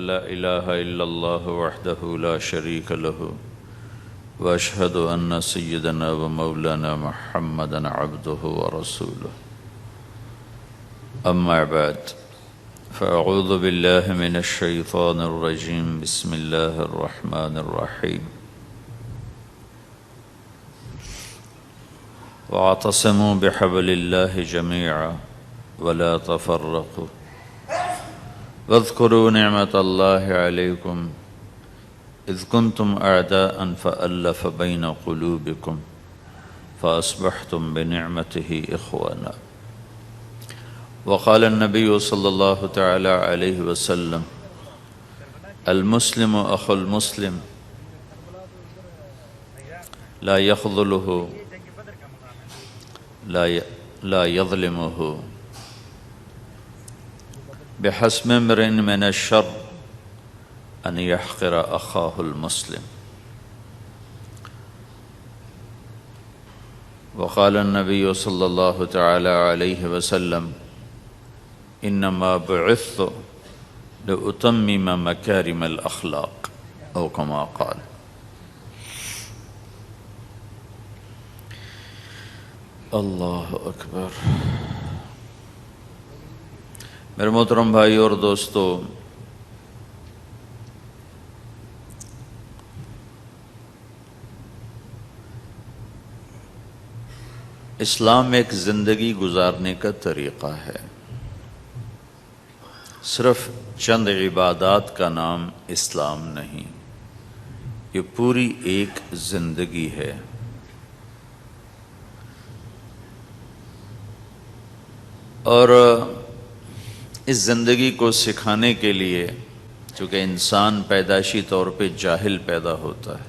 لا إله إلا الله وحده لا شريك له وأشهد أن سيدنا ومولانا محمدا عبده ورسوله أما بعد فأعوذ بالله من الشيطان الرجيم بسم الله الرحمن الرحيم واعتصموا بحبل الله جميعا ولا تفرقوا واذكروا نعمة الله عليكم إذ كنتم أعداء فألف بين قلوبكم فأصبحتم بنعمته إخوانا وقال النبي صلى الله تعالى عليه وسلم المسلم أخو المسلم لا يخذله لا يظلمه بحسب امرئ من الشر أن يحقر أخاه المسلم وقال النبي صلى الله تعالى عليه وسلم إنما بعثت لأتمم مكارم الأخلاق أو كما قال. اللہ اکبر. میرے محترم بھائی اور دوستو، اسلام ایک زندگی گزارنے کا طریقہ ہے. صرف چند عبادات کا نام اسلام نہیں، یہ پوری ایک زندگی ہے. اور اس زندگی کو سکھانے کے لیے، چونکہ انسان پیدائشی طور پہ جاہل پیدا ہوتا ہے،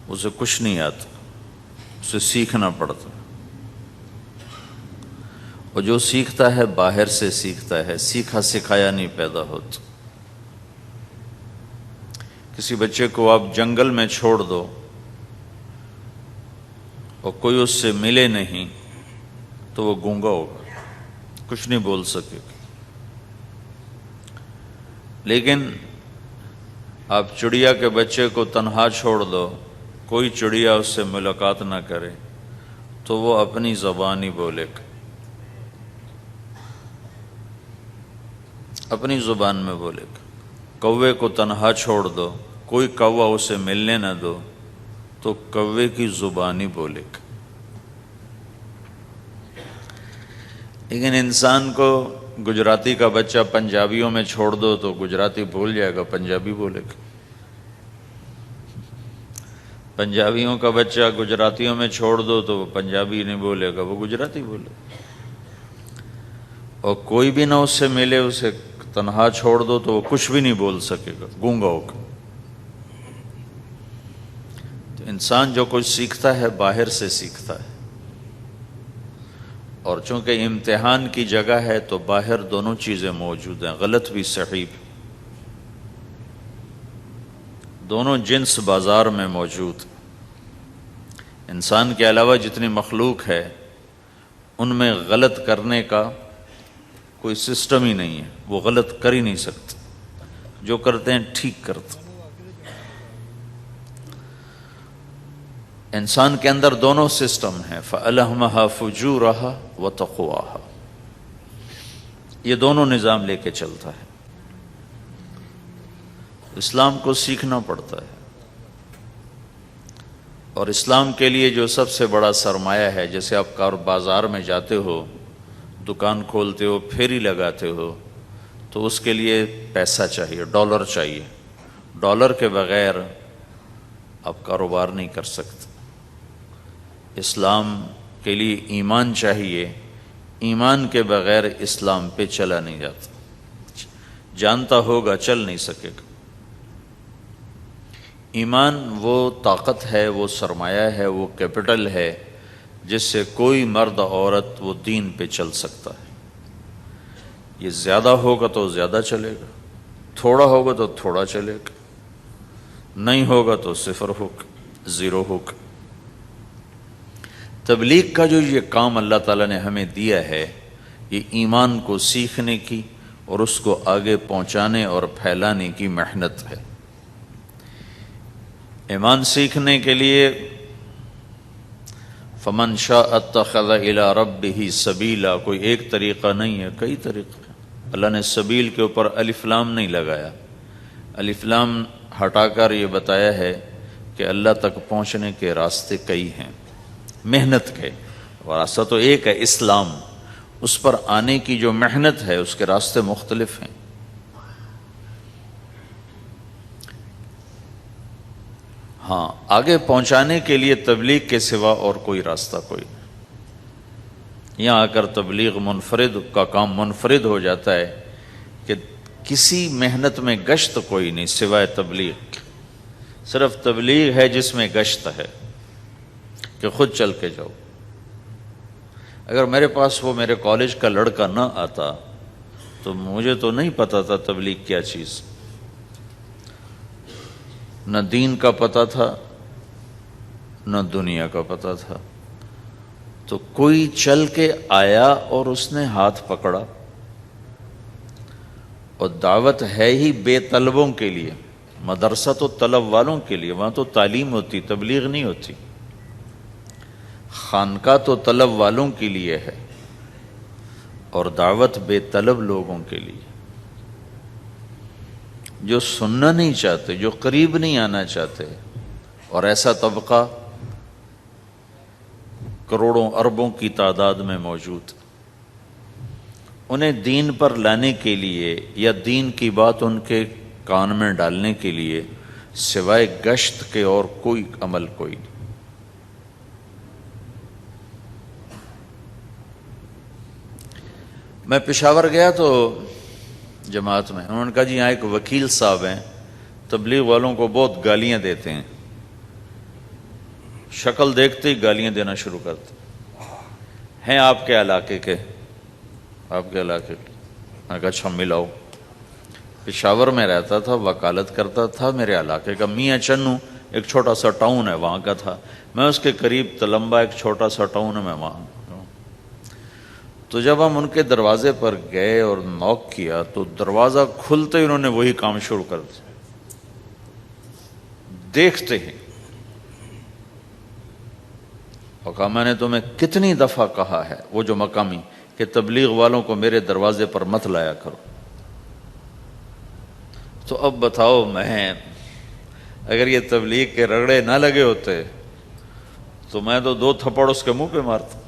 اسے کچھ نہیں آتا، اسے سیکھنا پڑتا، اور جو سیکھتا ہے باہر سے سیکھتا ہے، سیکھا سکھایا نہیں پیدا ہوتا. کسی بچے کو آپ جنگل میں چھوڑ دو اور کوئی اس سے ملے نہیں تو وہ گونگا ہوگا، کچھ نہیں بول سکے گا. لیکن آپ چڑیا کے بچے کو تنہا چھوڑ دو، کوئی چڑیا اس سے ملاقات نہ کرے تو وہ اپنی زبان ہی بولے گا، اپنی زبان میں بولے گا. کوے کو تنہا چھوڑ دو، کوئی کوا اسے ملنے نہ دو تو کوے کی زبان ہی بولے گا. لیکن انسان کو گجراتی کا بچہ پنجابیوں میں چھوڑ دو تو گجراتی بھول جائے گا، پنجابی بولے گا. پنجابیوں کا بچہ گجراتیوں میں چھوڑ دو تو وہ پنجابی نہیں بولے گا، وہ گجراتی بولے گا. اور کوئی بھی نہ اس سے ملے، اسے تنہا چھوڑ دو تو وہ کچھ بھی نہیں بول سکے گا، گونگا ہوگا. تو انسان جو کچھ سیکھتا ہے باہر سے سیکھتا ہے، اور چونکہ امتحان کی جگہ ہے تو باہر دونوں چیزیں موجود ہیں، غلط بھی صحیح بھی، دونوں جنس بازار میں موجود. انسان کے علاوہ جتنی مخلوق ہے ان میں غلط کرنے کا کوئی سسٹم ہی نہیں ہے، وہ غلط کر ہی نہیں سکتے، جو کرتے ہیں ٹھیک کرتے. انسان کے اندر دونوں سسٹم ہیں، فَأَلْهَمَهَا فُجُورَهَا وَتَقْوَاهَا، یہ دونوں نظام لے کے چلتا ہے. اسلام کو سیکھنا پڑتا ہے، اور اسلام کے لیے جو سب سے بڑا سرمایہ ہے، جیسے آپ بازار میں جاتے ہو، دکان کھولتے ہو، پھیری لگاتے ہو، تو اس کے لیے پیسہ چاہیے، ڈالر چاہیے. ڈالر کے بغیر آپ کاروبار نہیں کر سکتے. اسلام کے لیے ایمان چاہیے، ایمان کے بغیر اسلام پہ چلا نہیں جاتا. جانتا ہوگا چل نہیں سکے گا. ایمان وہ طاقت ہے، وہ سرمایہ ہے، وہ کیپٹل ہے جس سے کوئی مرد عورت وہ دین پہ چل سکتا ہے. یہ زیادہ ہوگا تو زیادہ چلے گا، تھوڑا ہوگا تو تھوڑا چلے گا، نہیں ہوگا تو صفر ہوگا، زیرو ہوگا. تبلیغ کا جو یہ کام اللہ تعالیٰ نے ہمیں دیا ہے، یہ ایمان کو سیکھنے کی، اور اس کو آگے پہنچانے اور پھیلانے کی محنت ہے۔ ایمان سیکھنے کے لیے فمن شاء اتخذ الی ربہ سبیلا، کوئی ایک طریقہ نہیں ہے، کئی طریقے ہیں۔ اللہ نے سبیل کے اوپر الف لام نہیں لگایا، الف لام ہٹا کر یہ بتایا ہے کہ اللہ تک پہنچنے کے راستے کئی ہیں، محنت کے۔ راستہ تو ایک ہے اسلام، اس پر آنے کی جو محنت ہے اس کے راستے مختلف ہیں۔ ہاں، آگے پہنچانے کے لیے تبلیغ کے سوا اور کوئی راستہ کوئی نہیں۔ یہاں آ کر تبلیغ منفرد کا کام منفرد ہو جاتا ہے کہ کسی محنت میں گشت کوئی نہیں سوائے تبلیغ، صرف تبلیغ ہے جس میں گشت ہے کہ خود چل کے جاؤ۔ اگر میرے پاس وہ میرے کالج کا لڑکا نہ آتا تو مجھے تو نہیں پتا تھا تبلیغ کیا چیز، نہ دین کا پتہ تھا نہ دنیا کا پتہ تھا۔ تو کوئی چل کے آیا اور اس نے ہاتھ پکڑا، اور دعوت ہے ہی بے طلبوں کے لیے، مدرسہ تو طلب والوں کے لیے، وہاں تو تعلیم ہوتی، تبلیغ نہیں ہوتی۔ خانقاہ تو طلب والوں کے لیے ہے اور دعوت بے طلب لوگوں کے لیے، جو سننا نہیں چاہتے، جو قریب نہیں آنا چاہتے۔ اور ایسا طبقہ کروڑوں اربوں کی تعداد میں موجود، انہیں دین پر لانے کے لیے یا دین کی بات ان کے کان میں ڈالنے کے لیے سوائے گشت کے اور کوئی عمل کوئی نہیں۔ میں پشاور گیا تو جماعت میں انہوں نے کہا جی یہاں ایک وکیل صاحب ہیں، تبلیغ والوں کو بہت گالیاں دیتے ہیں، شکل دیکھتے ہی گالیاں دینا شروع کرتے ہیں۔ آپ کے علاقے کے؟ آپ کے علاقے کے؟ میں نے کہا اچھا ملاؤ۔ پشاور میں رہتا تھا، وکالت کرتا تھا، میرے علاقے کا میاں چنو ایک چھوٹا سا ٹاؤن ہے وہاں کا تھا، میں اس کے قریب تلمبا ایک چھوٹا سا ٹاؤن ہے، میں وہاں۔ تو جب ہم ان کے دروازے پر گئے اور نوک کیا تو دروازہ کھلتے ہی انہوں نے وہی کام شروع کر دیا، دیکھتے ہی۔ اور کہا میں نے تمہیں کتنی دفعہ کہا ہے، وہ جو مقامی، کہ تبلیغ والوں کو میرے دروازے پر مت لایا کرو۔ تو اب بتاؤ، میں اگر یہ تبلیغ کے رگڑے نہ لگے ہوتے تو میں تو 2 تھپڑ اس کے منہ پہ مارتا،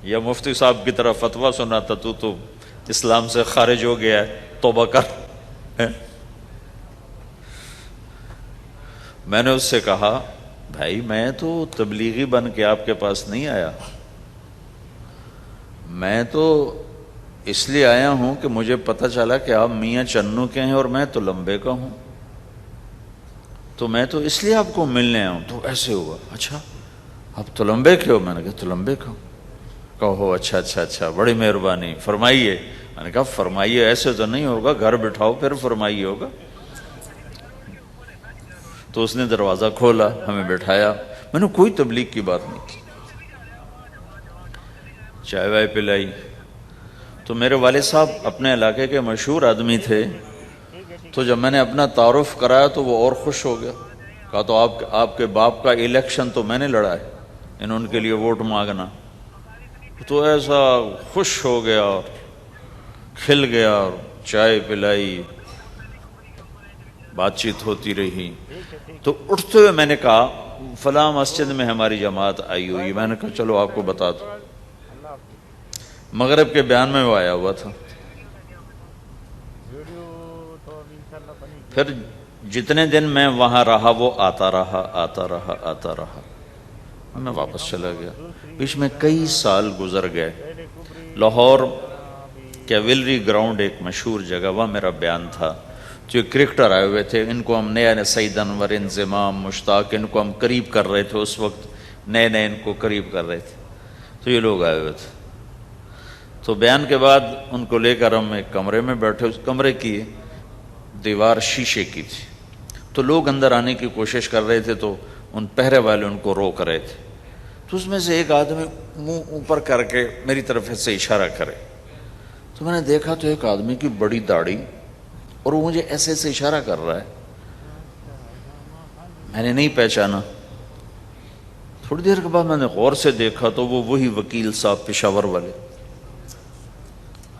یا مفتی صاحب کی طرف فتویٰ سناتا، تو اسلام سے خارج ہو گیا ہے، توبہ کر۔ میں نے اس سے کہا بھائی میں تو تبلیغی بن کے آپ کے پاس نہیں آیا، میں تو اس لیے آیا ہوں کہ مجھے پتہ چلا کہ آپ میاں چنو کے ہیں اور میں تو لمبے کا ہوں، تو میں تو اس لیے آپ کو ملنے آیا ہوں۔ تو ایسے ہوا، اچھا آپ تو لمبے کے ہو؟ میں نے کہا تو لمبے کا ہوں۔ کہو اچھا اچھا اچھا، بڑی مہربانی، فرمائیے۔ میں نے کہا فرمائیے ایسے تو نہیں ہوگا، گھر بٹھاؤ پھر فرمائیے ہوگا۔ تو اس نے دروازہ کھولا، ہمیں بٹھایا، میں نے کوئی تبلیغ کی بات نہیں کی، چائے وائے پلائی۔ تو میرے والد صاحب اپنے علاقے کے مشہور آدمی تھے، تو جب میں نے اپنا تعارف کرایا تو وہ اور خوش ہو گیا، کہا تو آپ کے باپ کا الیکشن تو میں نے لڑا ہے، ان کے لیے ووٹ مانگنا۔ تو ایسا خوش ہو گیا اور کھل گیا، اور چائے پلائی، بات چیت ہوتی رہی۔ تو اٹھتے ہوئے میں نے کہا فلاں مسجد میں ہماری جماعت آئی ہوئی، میں نے کہا چلو آپ کو بتا دوں۔ مغرب کے بیان میں وہ آیا ہوا تھا۔ پھر جتنے دن میں وہاں رہا وہ آتا رہا، میں واپس چلا گیا۔ بیچ میں کئی سال گزر گئے۔ لاہور کیولری گراؤنڈ ایک مشہور جگہ، وہاں میرا بیان تھا۔ جو کرکٹر آئے ہوئے تھے، ان کو ہم نئے سعید انور، انضمام، مشتاق، ان کو ہم قریب کر رہے تھے، اس وقت نئے ان کو قریب کر رہے تھے۔ تو یہ لوگ آئے ہوئے تھے۔ تو بیان کے بعد ان کو لے کر ہم ایک کمرے میں بیٹھے، اس کمرے کی دیوار شیشے کی تھی، تو لوگ اندر آنے کی کوشش کر رہے تھے، تو ان پہرے والے ان کو روک رہے تھے۔ تو اس میں سے ایک آدمی منہ اوپر کر کے میری طرف سے اشارہ کرے، تو میں نے دیکھا تو ایک آدمی کی بڑی داڑھی، اور وہ مجھے ایسے ایسے اشارہ کر رہا ہے، میں نے نہیں پہچانا۔ تھوڑی دیر کے بعد میں نے غور سے دیکھا تو وہ وہی وکیل صاحب پشاور والے۔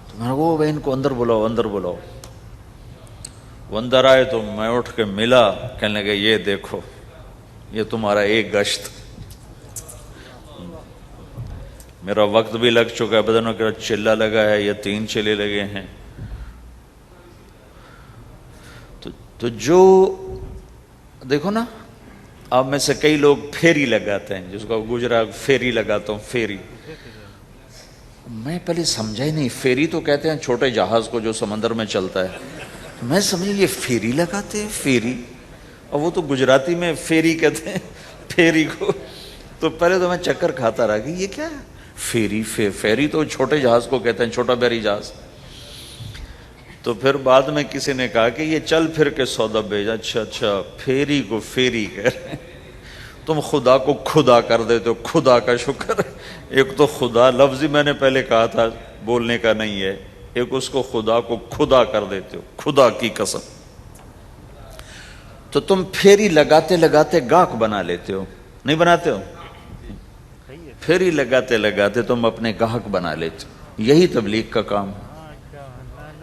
تو میں نے کہا وہ ان کو اندر بلاؤ، اندر بلاؤ۔ وہ اندر آئے تو میں اٹھ کے ملا، کہنے لگے یہ دیکھو یہ تمہارا ایک گشت، میرا وقت بھی لگ چکا ہے، بدنوں کا چلہ لگا ہے یا 3 چلے لگے ہیں۔ تو جو دیکھو نا، آپ میں سے کئی لوگ پھیری لگاتے ہیں، جس کو گجرا پھیری لگاتا ہوں، پھیری۔ میں پہلے سمجھا ہی نہیں، پھیری تو کہتے ہیں چھوٹے جہاز کو جو سمندر میں چلتا ہے، میں سمجھا یہ پھیری لگاتے ہیں، پھیری، اور وہ تو گجراتی میں پھیری کہتے ہیں پھیری کو۔ تو پہلے تو میں چکر کھاتا رہا کہ یہ کیا ہے پھیری، پھیری تو چھوٹے جہاز کو کہتے ہیں، چھوٹا بحری جہاز۔ تو پھر بعد میں کسی نے کہا کہ یہ چل پھر کے سودا بھیجا، اچھا پھیری کو پھیری کہہ رہے ہیں، تم خدا کو خدا کر دیتے ہو، خدا کا شکر ہے۔ ایک تو خدا لفظ ہی میں نے پہلے کہا تھا بولنے کا نہیں ہے، ایک اس کو خدا کو خدا کر دیتے ہو، خدا کی قسم۔ تو تم پھیری لگاتے لگاتے گاہک بنا لیتے ہو، نہیں بناتے ہو؟ پھیری لگاتے لگاتے تم اپنے گاہک بنا لیتے ہو۔ یہی تبلیغ کا کام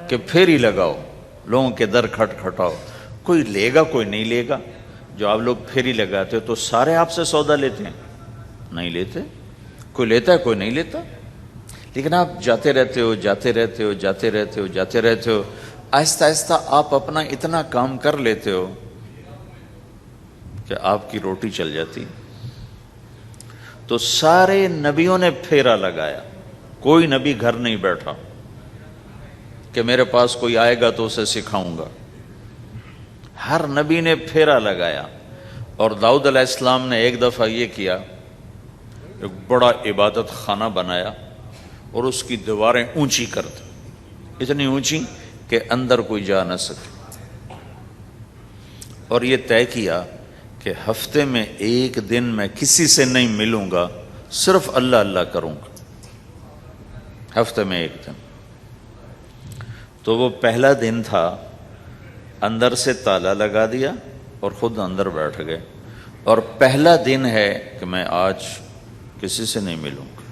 کہ پھیری لگاؤ، لوگوں کے در کھٹکھٹاؤ، کوئی لے گا کوئی نہیں لے گا۔ جو آپ لوگ پھیری لگاتے ہو تو سارے آپ سے سودا لیتے ہیں؟ نہیں لیتے، کوئی لیتا ہے کوئی نہیں لیتا، لیکن آپ جاتے رہتے ہو، جاتے رہتے ہو، جاتے رہتے ہو، جاتے رہتے ہو، آہستہ آہستہ آپ اپنا اتنا کام کر لیتے ہو کہ آپ کی روٹی چل جاتی۔ تو سارے نبیوں نے پھیرا لگایا، کوئی نبی گھر نہیں بیٹھا کہ میرے پاس کوئی آئے گا تو اسے سکھاؤں گا، ہر نبی نے پھیرا لگایا۔ اور داؤد علیہ السلام نے ایک دفعہ یہ کیا، ایک بڑا عبادت خانہ بنایا اور اس کی دیواریں اونچی کر دی، اتنی اونچی کہ اندر کوئی جا نہ سکے، اور یہ طے کیا کہ ہفتے میں ایک دن میں کسی سے نہیں ملوں گا، صرف اللہ اللہ کروں گا، ہفتے میں ایک دن۔ تو وہ پہلا دن تھا، اندر سے تالا لگا دیا اور خود اندر بیٹھ گئے، اور پہلا دن ہے کہ میں آج کسی سے نہیں ملوں گا۔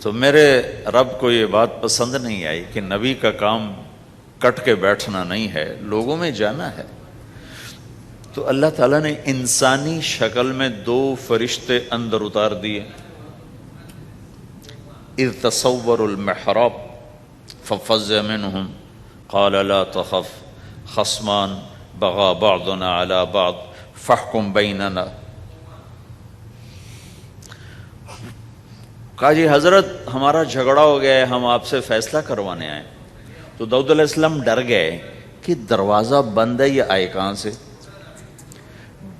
تو میرے رب کو یہ بات پسند نہیں آئی کہ نبی کا کام کٹ کے بیٹھنا نہیں ہے، لوگوں میں جانا ہے۔ تو اللہ تعالیٰ نے انسانی شکل میں 2 فرشتے اندر اتار دیے۔ اذ تصوروا المحراب ففزع منهم قال لا تخف خصمان بغى بعضنا على بعض فاحكم بيننا۔ کہا جی حضرت ہمارا جھگڑا ہو گیا ہے، ہم آپ سے فیصلہ کروانے آئے۔ تو داؤد علیہ السلام ڈر گئے کہ دروازہ بند ہے، یہ آئے کہاں سے؟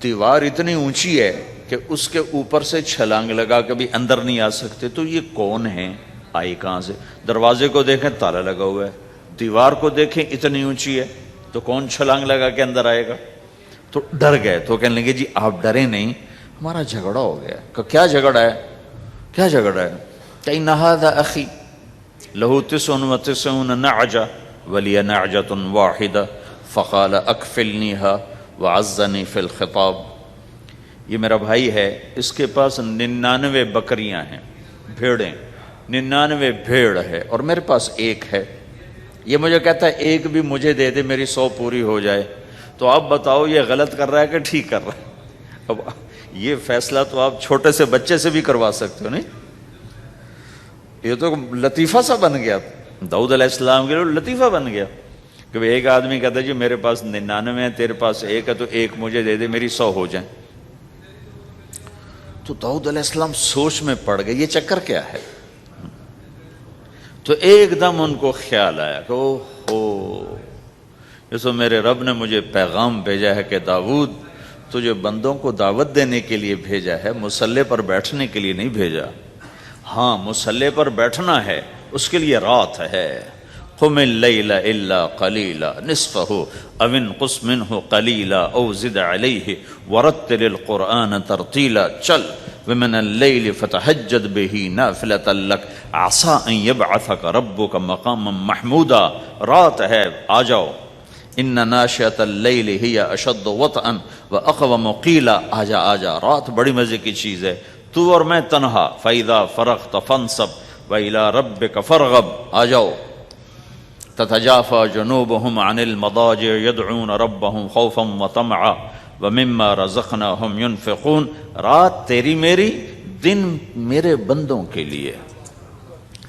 دیوار اتنی اونچی ہے کہ اس کے اوپر سے چھلانگ لگا کے بھی اندر نہیں آ سکتے، تو یہ کون ہیں، آئے کہاں سے؟ دروازے کو دیکھیں تالا لگا ہوا ہے، دیوار کو دیکھیں اتنی اونچی ہے، تو کون چھلانگ لگا کے اندر آئے گا؟ تو ڈر گئے۔ تو کہنے لگے جی آپ ڈریں نہیں، ہمارا جھگڑا ہو گیا۔ کہ کیا جھگڑا ہے؟ کیا جھگڑا ہے؟ کہ هذا اخی له 99 نعجہ ولی نعجۃ واحدہ فقال اکفلنیها وعزنی فی الخطاب۔ یہ میرا بھائی ہے، اس کے پاس 99 بکریاں ہیں، بھیڑیں، 99 بھیڑ ہے، اور میرے پاس ایک ہے۔ یہ مجھے کہتا ہے ایک بھی مجھے دے دے، میری 100 پوری ہو جائے۔ تو آپ بتاؤ یہ غلط کر رہا ہے کہ ٹھیک کر رہا ہے؟ اب یہ فیصلہ تو آپ چھوٹے سے بچے سے بھی کروا سکتے ہو، نہیں؟ یہ تو لطیفہ سا بن گیا، داؤد علیہ السلام کے لیے لطیفہ بن گیا کہ ایک آدمی کہتا ہے جی میرے پاس 99 ہے، تیرے پاس ایک ہے، تو ایک مجھے دے دے، میری 100 ہو جائیں۔ تو داؤد علیہ السلام سوچ میں پڑ گئے یہ چکر کیا ہے۔ تو ایک دم ان کو خیال آیا کہ اوہو، یہ تو میرے رب نے مجھے پیغام بھیجا ہے کہ داؤد تجھے بندوں کو دعوت دینے کے لیے بھیجا ہے، مصلی پر بیٹھنے کے لیے نہیں بھیجا۔ ہاں مصلی پر بیٹھنا ہے، اس کے لیے رات ہے۔ قم اللیل الا قلیلا نصفہ او انقص منہ قلیلا او زد علیہ ورتل القرآن ترتیلا۔ چل ومن اللیل فتہجد بہ نافلۃ لک عسی ان یبعثک ربک مقاما محمودا، رات ہے آ جاؤ، ان ناشئۃ اللیل ہی اشد وطئا واقوم قیلا، آجا آجا، رات بڑی مزے کی چیز ہے، تو اور میں تنہا، فاذا فرغت فانصب وإلی ربک فارغب، آ جاؤ۔ تتجافى جنوبهم عن المضاجع يدعون ربهم خوفا وطمعا ومما رزقناهم ينفقون، رات تیری میری، دن میرے بندوں کے لیے۔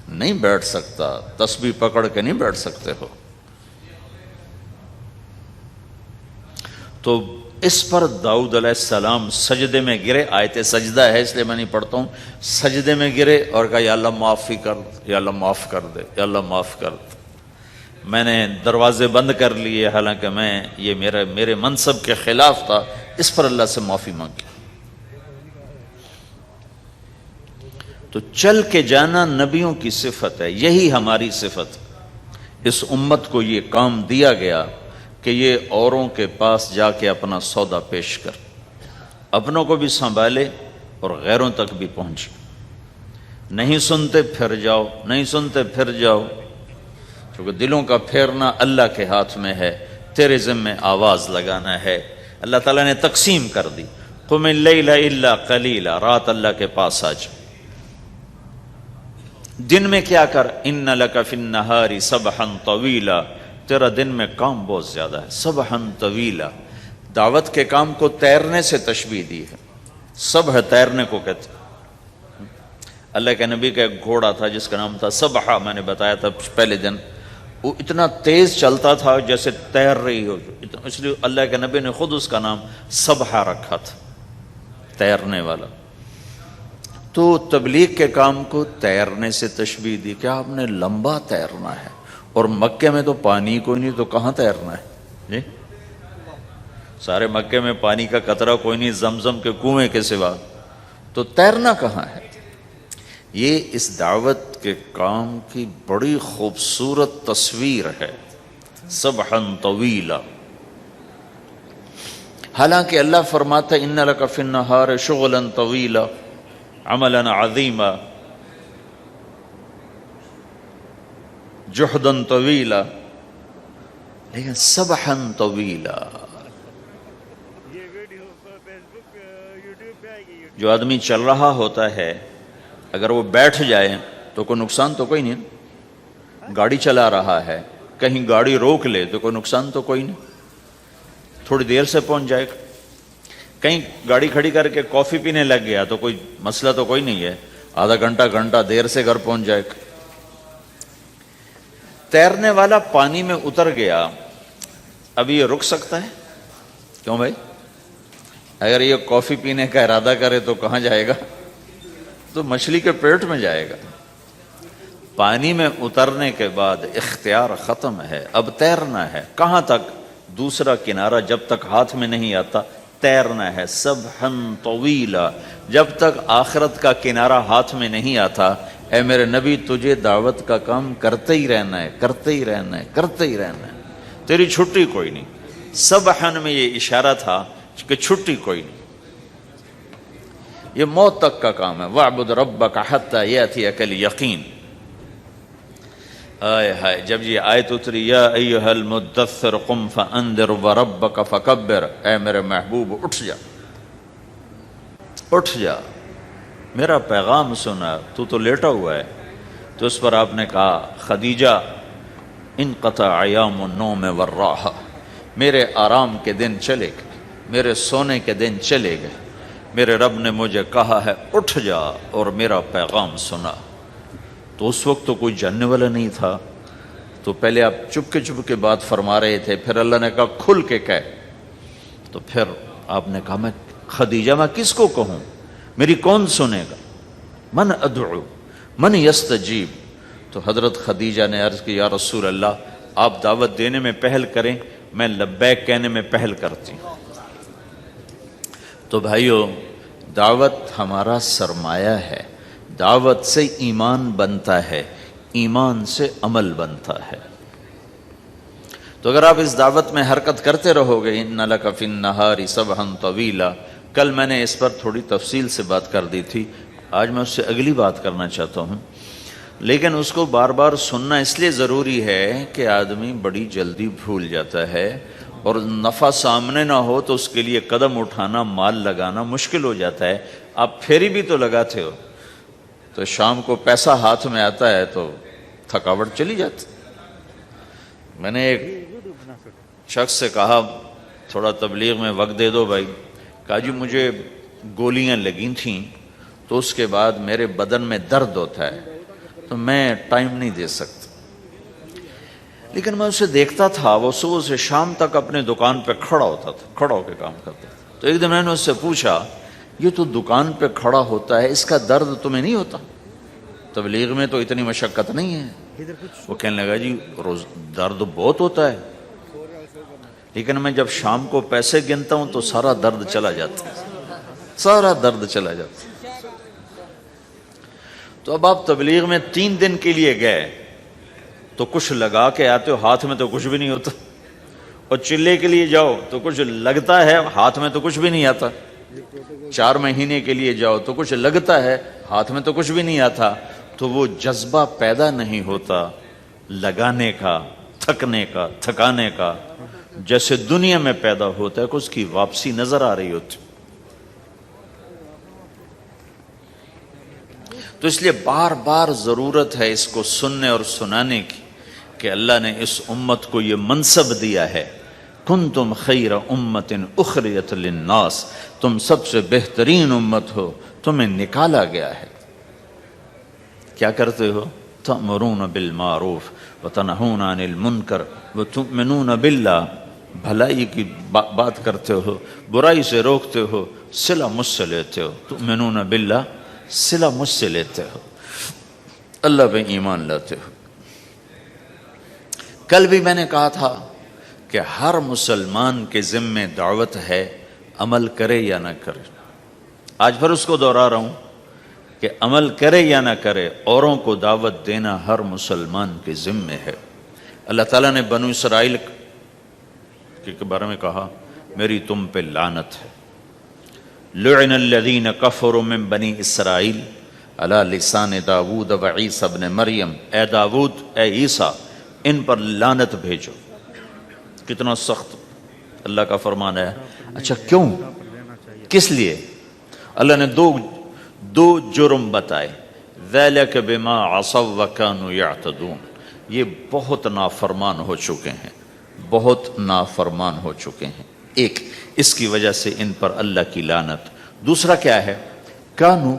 نہیں بیٹھ سکتا، تسبیح پکڑ کے نہیں بیٹھ سکتے ہو۔ تو اس پر داؤد علیہ السلام سجدے میں گرے، آیت سجدہ ہے اس لیے میں نہیں پڑھتا ہوں، سجدے میں گرے اور کہا یا اللہ معافی کر، یا اللہ معاف کر دے، یا اللہ معاف کر دے، میں نے دروازے بند کر لیے، حالانکہ یہ میرے منصب کے خلاف تھا، اس پر اللہ سے معافی مانگی۔ تو چل کے جانا نبیوں کی صفت ہے، یہی ہماری صفت۔ اس امت کو یہ کام دیا گیا کہ یہ اوروں کے پاس جا کے اپنا سودا پیش کر، اپنوں کو بھی سنبھالے اور غیروں تک بھی پہنچے۔ نہیں سنتے پھر جاؤ، نہیں سنتے پھر جاؤ، کیونکہ دلوں کا پھیرنا اللہ کے ہاتھ میں ہے، تیرے ذمہ آواز لگانا ہے۔ اللہ تعالیٰ نے تقسیم کر دی، قم اللیل الا قلیلا، رات اللہ کے پاس آ جا۔ دن میں کیا کر، ان لک فی النہار سبحا طویلا، تیرا دن میں کام بہت زیادہ ہے، سبحا طویلا۔ دعوت کے کام کو تیرنے سے تشبیہ دی ہے، سبح تیرنے کو کہتے ہیں۔ اللہ کے نبی کا ایک گھوڑا تھا جس کا نام تھا سبحہ، میں نے بتایا تھا پہلے دن، وہ اتنا تیز چلتا تھا جیسے تیر رہی ہو، اس لیے اللہ کے نبی نے خود اس کا نام سبحہ رکھا تھا، تیرنے والا۔ تو تبلیغ کے کام کو تیرنے سے تشبیہ دی کہ آپ نے لمبا تیرنا ہے، اور مکے میں تو پانی کوئی نہیں، تو کہاں تیرنا ہے جی؟ سارے مکے میں پانی کا قطرہ کوئی نہیں زمزم کے کنویں کے سوا، تو تیرنا کہاں ہے؟ یہ اس دعوت کے کام کی بڑی خوبصورت تصویر ہے، سبحا طویلا۔ حالانکہ اللہ فرماتا ہے ان لک فی النہار شغلا طویلا عملا عظیما جہدا طویلا، لیکن سبحا طویلا۔ جو آدمی چل رہا ہوتا ہے اگر وہ بیٹھ جائے تو کوئی نقصان تو کوئی نہیں، گاڑی چلا رہا ہے کہیں گاڑی روک لے تو کوئی نقصان تو کوئی نہیں، تھوڑی دیر سے پہنچ جائے گا۔ کہیں گاڑی کھڑی کر کے کافی پینے لگ گیا تو کوئی مسئلہ تو کوئی نہیں ہے، آدھا گھنٹہ دیر سے گھر پہنچ جائے گا۔ تیرنے والا پانی میں اتر گیا، اب یہ رک سکتا ہے؟ کیوں بھائی؟ اگر یہ کافی پینے کا ارادہ کرے تو کہاں جائے گا؟ تو مچھلی کے پیٹ میں جائے گا۔ پانی میں اترنے کے بعد اختیار ختم ہے، اب تیرنا ہے۔ کہاں تک؟ دوسرا کنارہ جب تک ہاتھ میں نہیں آتا تیرنا ہے، سبحا طویلا۔ جب تک آخرت کا کنارہ ہاتھ میں نہیں آتا، اے میرے نبی تجھے دعوت کا کام کرتے ہی رہنا ہے، کرتے ہی رہنا ہے، کرتے ہی رہنا ہے، تیری چھٹی کوئی نہیں۔ سبحا میں یہ اشارہ تھا کہ چھٹی کوئی نہیں، یہ موت تک کا کام ہے۔ وَاعْبُدْ رَبَّكَ حَتَّى يَأْتِيَكَ الْيَقِينُ۔ آئے ہائے، جب یہ آیت اتری یا ایھا المدثر قم فانذر وربک فکبر، اے میرے محبوب اٹھ جا، اٹھ جا، میرا پیغام سنا، تو لیٹا ہوا ہے۔ تو اس پر آپ نے کہا خدیجہ انقطع ایام النوم والراحہ، میرے آرام کے دن چلے گئے، میرے سونے کے دن چلے گئے، میرے رب نے مجھے کہا ہے اٹھ جا اور میرا پیغام سنا۔ تو اس وقت تو کوئی جاننے والا نہیں تھا، تو پہلے آپ چپ کے بات فرما رہے تھے، پھر اللہ نے کہا کھل کے کہہ، تو پھر آپ نے کہا میں خدیجہ میں کس کو کہوں، میری کون سنے گا، من ادعو من یستجیب۔ تو حضرت خدیجہ نے عرض کی یا رسول اللہ آپ دعوت دینے میں پہل کریں، میں لبیک کہنے میں پہل کرتی ہوں۔ تو بھائیو، دعوت ہمارا سرمایہ ہے، دعوت سے ایمان بنتا ہے، ایمان سے عمل بنتا ہے۔ تو اگر آپ اس دعوت میں حرکت کرتے رہو گے ان لک فی النہار سبحا طویلا، کل میں نے اس پر تھوڑی تفصیل سے بات کر دی تھی، آج میں اس سے اگلی بات کرنا چاہتا ہوں، لیکن اس کو بار بار سننا اس لیے ضروری ہے کہ آدمی بڑی جلدی بھول جاتا ہے، اور نفع سامنے نہ ہو تو اس کے لیے قدم اٹھانا، مال لگانا مشکل ہو جاتا ہے۔ آپ پھیری بھی تو لگاتے ہو، تو شام کو پیسہ ہاتھ میں آتا ہے تو تھکاوٹ چلی جاتی۔ میں نے ایک شخص سے کہا تھوڑا تبلیغ میں وقت دے دو بھائی، کہا جی مجھے گولیاں لگی تھیں تو اس کے بعد میرے بدن میں درد ہوتا ہے تو میں ٹائم نہیں دے سکتا، لیکن میں اسے دیکھتا تھا وہ صبح سے شام تک اپنے دکان پہ کھڑا ہوتا تھا، کھڑا ہو کے کام کرتا تھا۔ تو ایک دن میں نے اس سے پوچھا یہ تو دکان پہ کھڑا ہوتا ہے، اس کا درد تمہیں نہیں ہوتا؟ تبلیغ میں تو اتنی مشقت نہیں ہے۔ وہ کہنے لگا جی روز درد بہت ہوتا ہے، لیکن میں جب شام کو پیسے گنتا ہوں تو سارا درد چلا جاتا ہے، سارا درد چلا جاتا ہے۔ تو اب آپ تبلیغ میں 3 دن کے لیے گئے تو کچھ لگا کے آتے ہو، ہاتھ میں تو کچھ بھی نہیں ہوتا، اور چلے کے لیے جاؤ تو کچھ لگتا ہے، ہاتھ میں تو کچھ بھی نہیں آتا۔ 4 مہینے کے لیے جاؤ تو کچھ لگتا ہے، ہاتھ میں تو کچھ بھی نہیں آتا۔ تو وہ جذبہ پیدا نہیں ہوتا لگانے کا، تھکنے کا، تھکانے کا، جیسے دنیا میں پیدا ہوتا ہے کہ اس کی واپسی نظر آ رہی ہوتی۔ تو اس لیے بار بار ضرورت ہے اس کو سننے اور سنانے کی کہ اللہ نے اس امت کو یہ منصب دیا ہے، کنتم خیر امت اخرجت للناس، تم سب سے بہترین امت ہو، تمہیں نکالا گیا ہے۔ کیا کرتے ہو؟ تأمرون بالمعروف وتنہون عن المنکر وتؤمنون باللہ، بھلائی کی بات کرتے ہو، برائی سے روکتے ہو، صلہ مجھ سے لیتے ہو۔ تؤمنون باللہ، صلہ مجھ سے لیتے ہو، اللہ پہ ایمان لاتے ہو۔ کل بھی میں نے کہا تھا کہ ہر مسلمان کے ذمہ دعوت ہے، عمل کرے یا نہ کرے۔ آج پھر اس کو دوہرا رہا ہوں کہ عمل کرے یا نہ کرے، اوروں کو دعوت دینا ہر مسلمان کے ذمہ ہے۔ اللہ تعالیٰ نے بنو اسرائیل کے بارے میں کہا میری تم پہ لعنت ہے، لعن الذین کفروا من بنی اسرائیل علی لسان داود و عیسیٰ ابن مریم، اے داود، اے عیسیٰ، ان پر لعنت بھیجو۔ کتنا سخت اللہ کا فرمان ہے۔ اچھا کیوں؟ کس لیے؟ اللہ نے دو جرم بتائے، ذَلِكَ بِمَا عَصَوْا وَكَانُوا يَعْتَدُونَ، یہ بہت نافرمان ہو چکے ہیں، بہت نافرمان ہو چکے ہیں۔ ایک اس کی وجہ سے ان پر اللہ کی لعنت۔ دوسرا کیا ہے؟ کانوا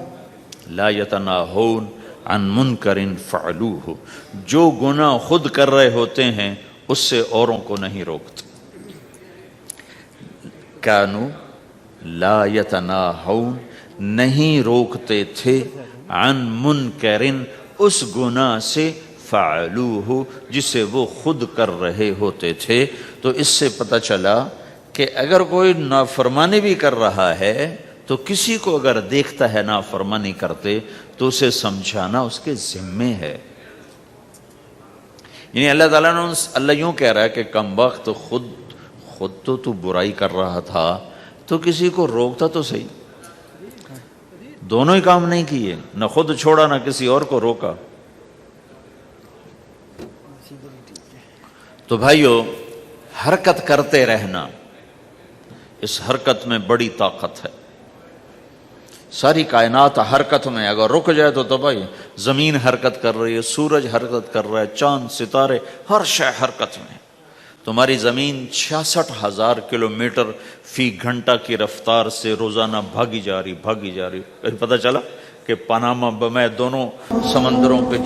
لا یتناہون عن منکر فعلوہ، جو گناہ خود کر رہے ہوتے ہیں اس سے اوروں کو نہیں روکتے۔ کانوا لا یتناہون، نہیں روکتے تھے، عن منکر، اس گناہ سے، فعلوہ، جسے وہ خود کر رہے ہوتے تھے۔ تو اس سے پتہ چلا کہ اگر کوئی نافرمانی بھی کر رہا ہے تو کسی کو اگر دیکھتا ہے نافرمانی کرتے تو اسے سمجھانا اس کے ذمے ہے۔ یعنی اللہ تعالیٰ نے اللہ یوں کہہ رہا ہے کہ کم وقت خود تو برائی کر رہا تھا تو کسی کو روکتا تو صحیح۔ دونوں ہی کام نہیں کیے، نہ خود چھوڑا نہ کسی اور کو روکا۔ تو بھائیو، حرکت کرتے رہنا، اس حرکت میں بڑی طاقت ہے۔ ساری کائنات حرکت میں، اگر رک جائے تو بھائی زمین حرکت کر رہی ہے، سورج حرکت کر رہا ہے، چاند، ستارے، ہر شے حرکت میں۔ تمہاری زمین 66,000 کلومیٹر فی گھنٹہ کی رفتار سے روزانہ بھاگی جا رہی۔ کہیں پتہ چلا کہ پاناما میں دونوں سمندروں پہ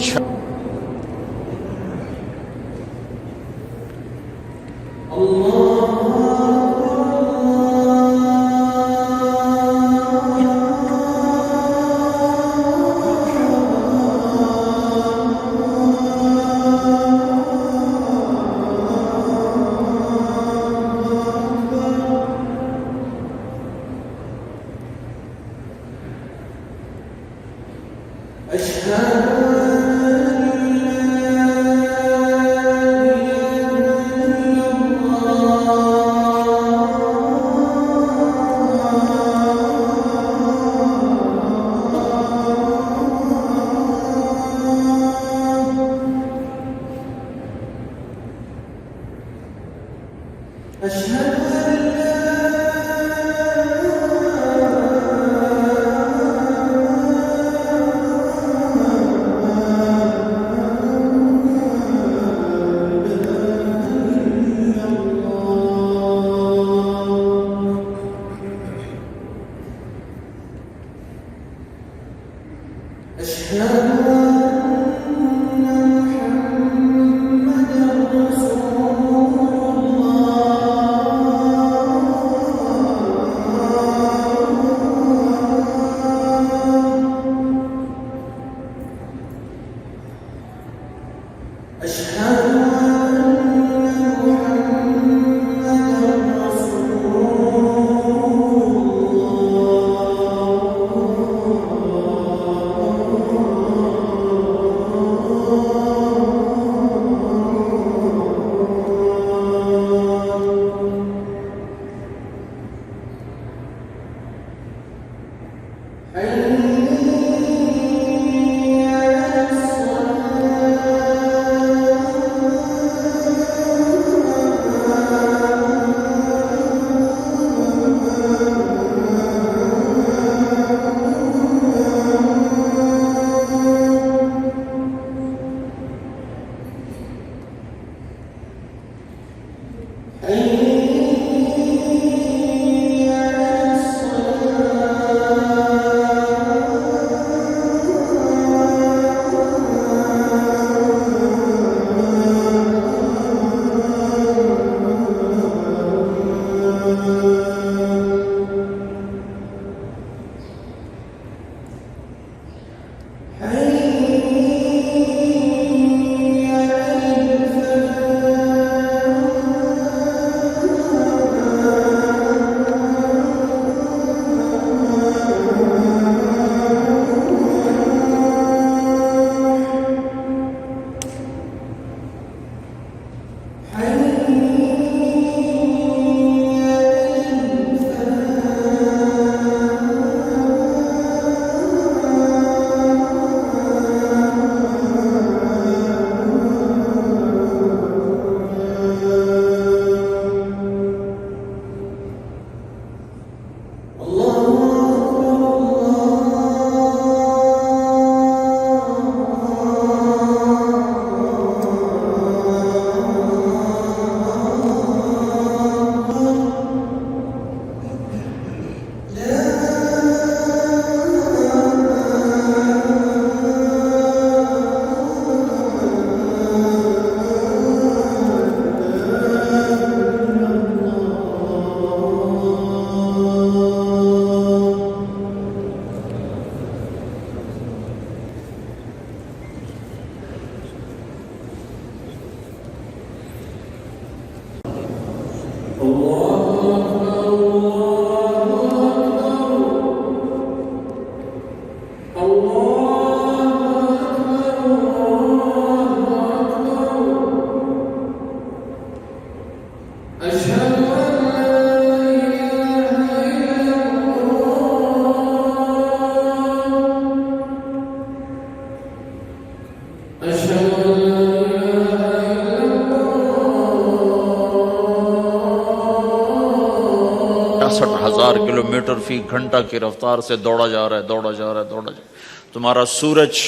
کلومیٹر فی گھنٹہ کی رفتار سے دوڑا جا رہا ہے، دوڑا جا رہا ہے، دوڑا جا رہا ہے۔ تمہارا سورج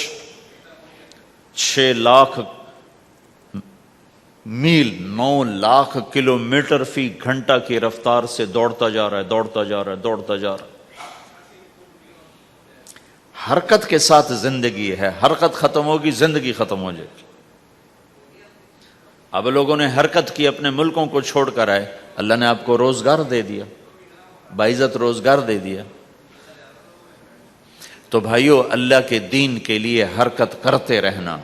6 لاکھ میل 9 لاکھ کلومیٹر فی گھنٹہ کی رفتار سے دوڑتا جا رہا ہے، دوڑتا جا رہا ہے، دوڑتا جا رہا ہے۔ حرکت کے ساتھ زندگی ہے، حرکت ختم ہوگی زندگی ختم ہو جائے گی۔ اب لوگوں نے حرکت کی، اپنے ملکوں کو چھوڑ کر آئے، اللہ نے آپ کو روزگار دے دیا، باعزت روزگار دے دیا۔ تو بھائیو، اللہ کے دین کے لیے حرکت کرتے رہنا،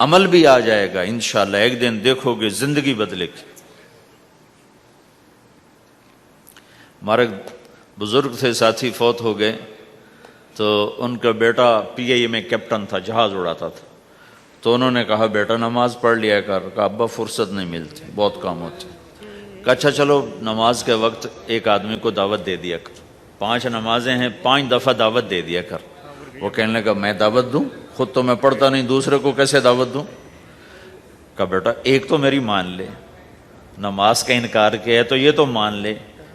عمل بھی آ جائے گا انشاءاللہ، ایک دن دیکھو گے زندگی بدلے گی۔ ہمارے بزرگ تھے، ساتھی فوت ہو گئے، تو ان کا بیٹا پی آئی اے میں کیپٹن تھا، جہاز اڑاتا تھا۔ تو انہوں نے کہا بیٹا نماز پڑھ لیا کر، کہا ابا فرصت نہیں ملتی، بہت کام ہوتے۔ کہا اچھا چلو نماز کے وقت ایک آدمی کو دعوت دے دیا کر، 5 نمازیں ہیں، 5 دفعہ دعوت دے دیا کر۔ وہ کہنے لگا میں دعوت دوں؟ خود تو میں پڑھتا نہیں، دوسرے کو کیسے دعوت دوں؟ کہا بیٹا ایک تو میری مان لے، نماز کا انکار کیا ہے تو یہ تو مان لے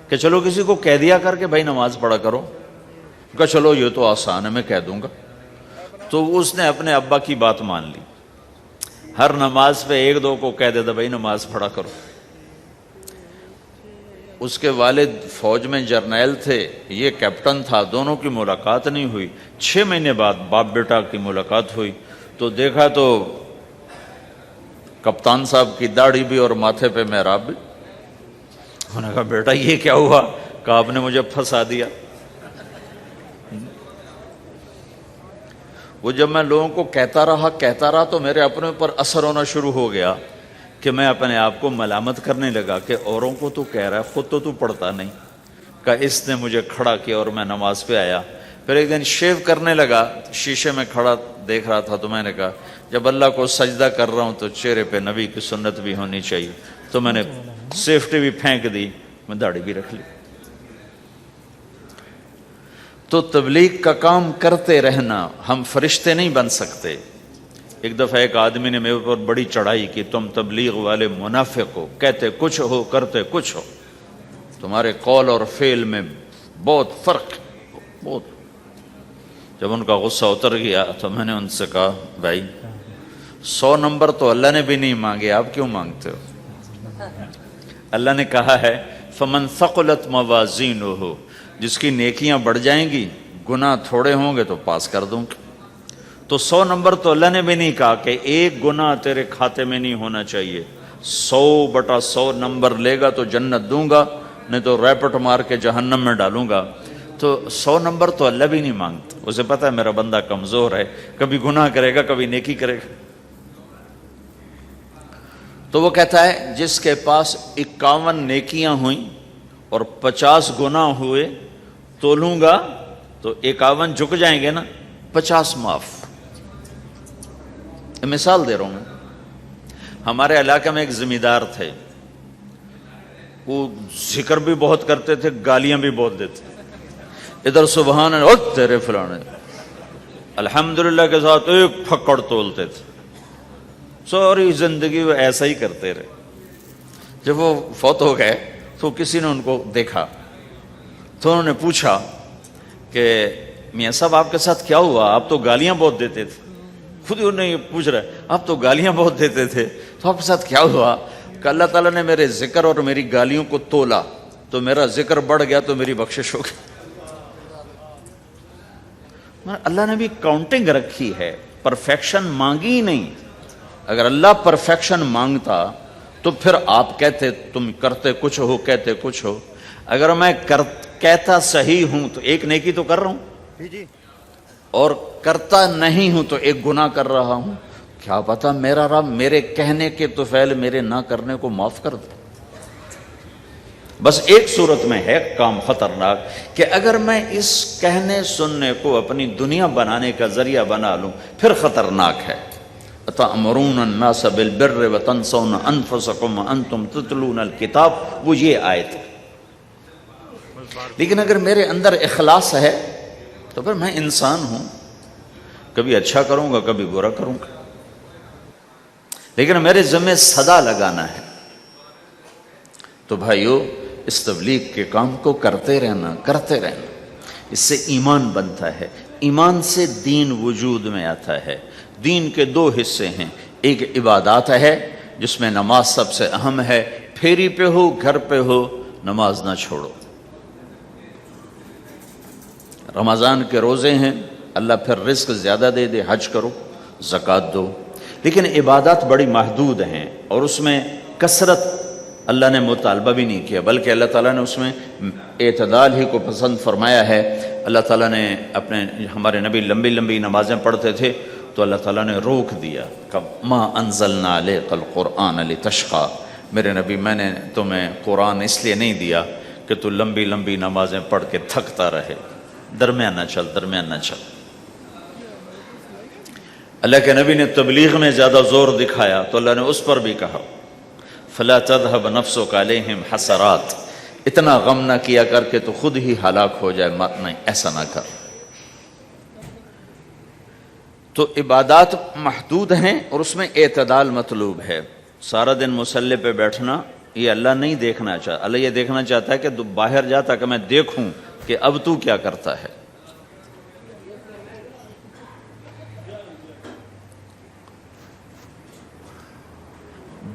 کہ چلو کسی کو کہہ دیا کر کے بھائی نماز پڑھا کرو، کہ چلو یہ تو آسان ہے میں کہہ دوں گا، تو اس نے اپنے ابا کی بات مان لی، ہر نماز پہ ایک دو کو کہہ دیتا بھائی نماز پڑھا کرو۔ اس کے والد فوج میں جرنیل تھے، یہ کیپٹن تھا، دونوں کی ملاقات نہیں ہوئی۔ 6 مہینے بعد باپ بیٹا کی ملاقات ہوئی تو دیکھا تو کپتان صاحب کی داڑھی بھی اور ماتھے پہ محراب بھی۔ انہوں نے کہا بیٹا یہ کیا ہوا؟ کہا آپ نے مجھے پھنسا دیا۔ وہ جب میں لوگوں کو کہتا رہا تو میرے اپنے اوپر اثر ہونا شروع ہو گیا کہ میں اپنے آپ کو ملامت کرنے لگا کہ اوروں کو تو کہہ رہا ہے، خود تو پڑھتا نہیں۔ کہ اس نے مجھے کھڑا کیا اور میں نماز پہ آیا۔ پھر ایک دن شیو کرنے لگا، شیشے میں کھڑا دیکھ رہا تھا تو میں نے کہا جب اللہ کو سجدہ کر رہا ہوں تو چہرے پہ نبی کی سنت بھی ہونی چاہیے، تو میں نے سیفٹی بھی پھینک دی، میں داڑھی بھی رکھ لی۔ تو تبلیغ کا کام کرتے رہنا، ہم فرشتے نہیں بن سکتے۔ ایک دفعہ ایک آدمی نے میرے اوپر بڑی چڑھائی کی، تم تبلیغ والے منافق ہو، کہتے کچھ ہو کرتے کچھ ہو، تمہارے قول اور فعل میں بہت فرق ہے، بہت۔ جب ان کا غصہ اتر گیا تو میں نے ان سے کہا بھائی 100 نمبر تو اللہ نے بھی نہیں مانگے، آپ کیوں مانگتے ہو؟ اللہ نے کہا ہے فمن ثقلت موازینہ، جس کی نیکیاں بڑھ جائیں گی گناہ تھوڑے ہوں گے تو پاس کر دوں گا۔ تو 100 نمبر تو اللہ نے بھی نہیں کہا کہ ایک گناہ تیرے کھاتے میں نہیں ہونا چاہیے، 100/100 نمبر لے گا تو جنت دوں گا، نہیں تو ریپٹ مار کے جہنم میں ڈالوں گا۔ تو 100 نمبر تو اللہ بھی نہیں مانگتا، اسے پتہ ہے میرا بندہ کمزور ہے، کبھی گناہ کرے گا کبھی نیکی کرے گا۔ تو وہ کہتا ہے جس کے پاس 51 نیکیاں ہوئیں اور 50 گناہ ہوئے تولوں گا تو 51 جھک جائیں گے نا، 50 معاف۔ مثال دے رہا ہوں میں، ہمارے علاقے میں ایک زمیندار تھے، وہ ذکر بھی بہت کرتے تھے، گالیاں بھی بہت دیتے، ادھر سبحان اللہ تیرے فلانے، الحمدللہ کے ساتھ ایک پھکڑ تولتے تھے، ساری زندگی وہ ایسا ہی کرتے رہے۔ جب وہ فوت ہو گئے تو کسی نے ان کو دیکھا تو انہوں نے پوچھا کہ میاں صاحب آپ کے ساتھ کیا ہوا؟ آپ تو گالیاں بہت دیتے تھے۔ خود ہی انہیں یہ پوچھ رہا ہے آپ تو گالیاں بہت دیتے تھے، تو آپ کے ساتھ کیا ہوا؟ کہ اللہ تعالیٰ نے میرے ذکر اور میری گالیوں کو تولا تو میرا ذکر بڑھ گیا تو میری بخشش ہو گئی۔ اللہ نے بھی کاؤنٹنگ رکھی ہے، پرفیکشن مانگی ہی نہیں۔ اگر اللہ پرفیکشن مانگتا تو پھر آپ کہتے تم کرتے کچھ ہو کہتے کچھ ہو۔ اگر میں کہتا صحیح ہوں تو ایک نیکی تو کر رہا ہوں، اور کرتا نہیں ہوں تو ایک گناہ کر رہا ہوں۔ کیا پتا میرا رب میرے کہنے کے تو فعل میرے نہ کرنے کو معاف کر دے۔ بس ایک صورت میں ہے کام خطرناک کہ اگر میں اس کہنے سننے کو اپنی دنیا بنانے کا ذریعہ بنا لوں پھر خطرناک ہے۔ أَتَأْمُرُونَ النَّاسَ بِالْبِرِّ وَتَنْسَوْنَ أَنفُسَكُمْ وَأَنْتُمْ تُتْلُونَ الْكِتَابَ، وہ یہ آیت ہے۔ لیکن اگر میرے اندر اخلاص ہے تو پھر میں انسان ہوں، کبھی اچھا کروں گا کبھی برا کروں گا، لیکن میرے ذمہ صدا لگانا ہے۔ تو بھائیو اس تبلیغ کے کام کو کرتے رہنا، اس سے ایمان بنتا ہے، ایمان سے دین وجود میں آتا ہے۔ دین کے 2 حصے ہیں، ایک عبادات ہے جس میں نماز سب سے اہم ہے، پھیری پہ ہو گھر پہ ہو نماز نہ چھوڑو۔ رمضان کے روزے ہیں، اللہ پھر رزق زیادہ دے دے، حج کرو، زکوٰۃ دو، لیکن عبادات بڑی محدود ہیں اور اس میں کثرت اللہ نے مطالبہ بھی نہیں کیا، بلکہ اللہ تعالیٰ نے اس میں اعتدال ہی کو پسند فرمایا ہے۔ اللہ تعالیٰ نے ہمارے نبی لمبی لمبی نمازیں پڑھتے تھے تو اللہ تعالیٰ نے روک دیا کہ ما انزلنا علیک القرآن لتشقی، میرے نبی میں نے تمہیں قرآن اس لیے نہیں دیا کہ تو لمبی لمبی نمازیں پڑھ کے تھکتا رہے، درمیان نہ چل۔ اللہ کے نبی نے تبلیغ میں زیادہ زور دکھایا تو اللہ نے اس پر بھی کہا فلا تذهب نفسك علیہم حسرات، اتنا غم نہ کیا کر کے تو خود ہی ہلاک ہو جائے، نہیں ایسا نہ کر۔ تو عبادات محدود ہیں اور اس میں اعتدال مطلوب ہے۔ سارا دن مصلی پہ بیٹھنا یہ اللہ نہیں دیکھنا چاہتا. اللہ یہ دیکھنا چاہتا ہے کہ تو باہر جا تاکہ میں دیکھوں کہ اب تو کیا کرتا ہے.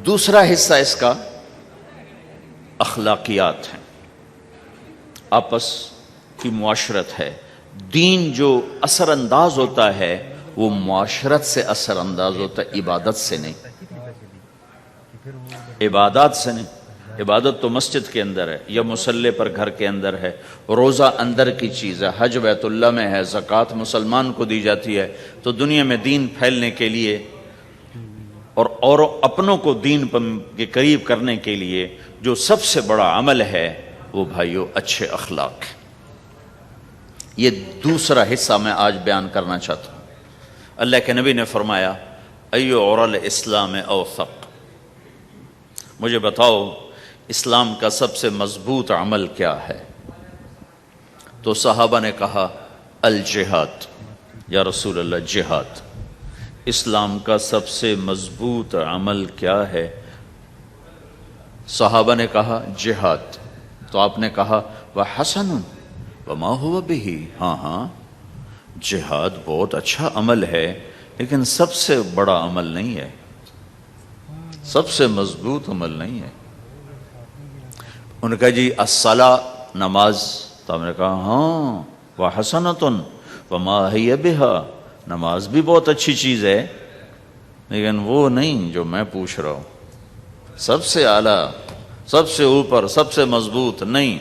دوسرا حصہ اس کا اخلاقیات ہیں، آپس کی معاشرت ہے. دین جو اثر انداز ہوتا ہے وہ معاشرت سے اثر انداز ہوتا ہے، عبادت سے نہیں. عبادات سے نہیں. عبادت تو مسجد کے اندر ہے یا مصلی پر گھر کے اندر ہے، روزہ اندر کی چیز ہے، حج بیت اللہ میں ہے، زکوٰۃ مسلمان کو دی جاتی ہے. تو دنیا میں دین پھیلنے کے لیے اور اپنوں کو دین کے قریب کرنے کے لیے جو سب سے بڑا عمل ہے وہ بھائیو اچھے اخلاق. یہ دوسرا حصہ میں آج بیان کرنا چاہتا ہوں. اللہ کے نبی نے فرمایا ایو عرل اسلام اوثق، مجھے بتاؤ اسلام کا سب سے مضبوط عمل کیا ہے؟ تو صحابہ نے کہا الجہاد. یا رسول اللہ جہاد. اسلام کا سب سے مضبوط عمل کیا ہے؟ صحابہ نے کہا جہاد. تو آپ نے کہا وحسن وما هو به، ہاں جہاد بہت اچھا عمل ہے لیکن سب سے بڑا عمل نہیں ہے، سب سے مضبوط عمل نہیں ہے. ان کا جی الصلاۃ نماز. تو ہم نے کہا ہاں وحسنۃ وما هي بها، نماز بھی بہت اچھی چیز ہے لیکن وہ نہیں جو میں پوچھ رہا ہوں، سب سے اعلیٰ، سب سے اوپر، سب سے مضبوط نہیں.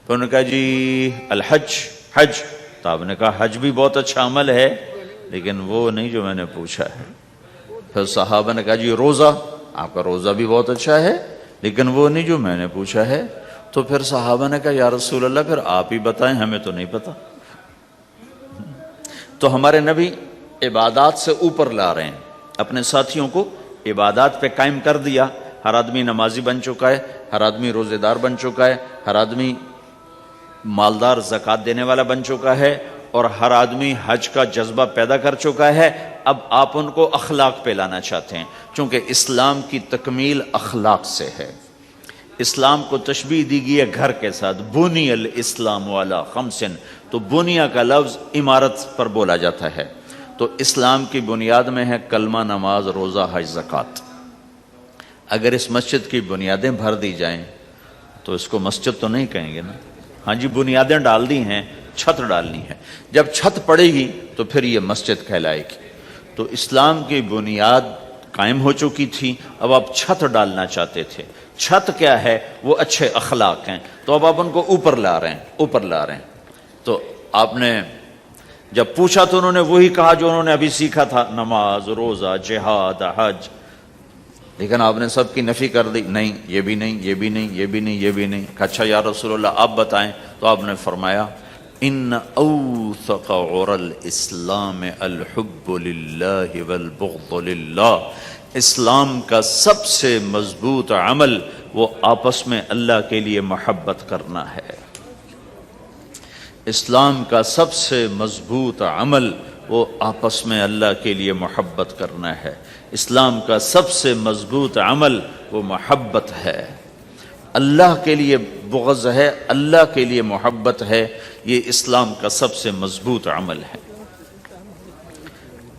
تو انہوں نے کہا جی الحج، حج. تو آپ نے کہا حج بھی بہت اچھا عمل ہے لیکن وہ نہیں جو میں نے پوچھا ہے. پھر صحابہ نے کہا جی روزہ، آپ کا روزہ بھی بہت اچھا ہے لیکن وہ نہیں جو میں نے پوچھا ہے. تو پھر صحابہ نے کہا یا رسول اللہ پھر آپ ہی بتائیں، ہمیں تو نہیں پتا. تو ہمارے نبی عبادات سے اوپر لا رہے ہیں، اپنے ساتھیوں کو عبادات پہ قائم کر دیا. ہر آدمی نمازی بن چکا ہے، ہر آدمی روزے دار بن چکا ہے، ہر آدمی مالدار زکوٰۃ دینے والا بن چکا ہے، اور ہر آدمی حج کا جذبہ پیدا کر چکا ہے. اب آپ ان کو اخلاق پہ لانا چاہتے ہیں، چونکہ اسلام کی تکمیل اخلاق سے ہے. اسلام کو تشبیہ دی گئی ہے گھر کے ساتھ، بنی الاسلام علی خمس. تو بنیا کا لفظ عمارت پر بولا جاتا ہے. تو اسلام کی بنیاد میں ہے کلمہ، نماز، روزہ، حج، زکوٰۃ. اگر اس مسجد کی بنیادیں بھر دی جائیں تو اس کو مسجد تو نہیں کہیں گے نا. ہاں جی بنیادیں ڈال دی ہیں، چھت ڈالنی ہے. جب چھت پڑے گی تو پھر یہ مسجد کہلائے گی. تو اسلام کی بنیاد قائم ہو چکی تھی، اب آپ چھت ڈالنا چاہتے تھے. چھت کیا ہے؟ وہ اچھے اخلاق ہیں. تو اب آپ ان کو اوپر لا رہے ہیں، اوپر لا رہے ہیں. تو آپ نے جب پوچھا تو انہوں نے وہی کہا جو انہوں نے ابھی سیکھا تھا، نماز، روزہ، جہاد، حج. لیکن آپ نے سب کی نفی کر دی، نہیں یہ بھی نہیں، یہ بھی نہیں، یہ بھی نہیں، یہ بھی نہیں. اچھا یا رسول اللہ آپ بتائیں. تو آپ نے فرمایا ان اوثق عرى الاسلام الحب للہ والبغض للہ. اسلام کا سب سے مضبوط عمل وہ آپس میں اللہ کے لیے محبت کرنا ہے. اسلام کا سب سے مضبوط عمل وہ آپس میں اللہ کے لیے محبت کرنا ہے. اسلام کا سب سے مضبوط عمل وہ محبت ہے. اللہ کے لیے بغض ہے، اللہ کے لیے محبت ہے. یہ اسلام کا سب سے مضبوط عمل ہے.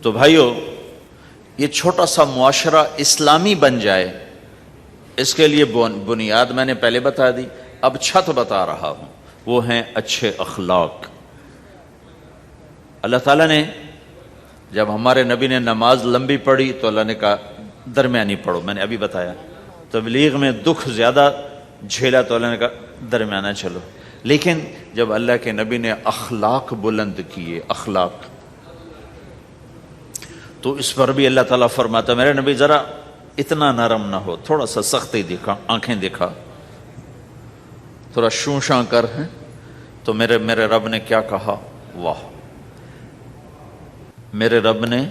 تو بھائیو یہ چھوٹا سا معاشرہ اسلامی بن جائے، اس کے لیے بنیاد میں نے پہلے بتا دی، اب چھت بتا رہا ہوں، وہ ہیں اچھے اخلاق. اللہ تعالیٰ نے جب ہمارے نبی نے نماز لمبی پڑھی تو اللہ نے کہا درمیانی پڑھو. میں نے ابھی بتایا تبلیغ میں دکھ زیادہ جھیلا تو اللہ نے کہا درمیانہ چلو. لیکن جب اللہ کے نبی نے اخلاق بلند کیے، اخلاق، تو اس پر بھی اللہ تعالیٰ فرماتا میرے نبی ذرا اتنا نرم نہ ہو، تھوڑا سا سختی دکھا، آنکھیں دکھا، تھوڑا شوں شاں کر. ہیں تو میرے رب نے کیا کہا؟ واہ، میرے رب نے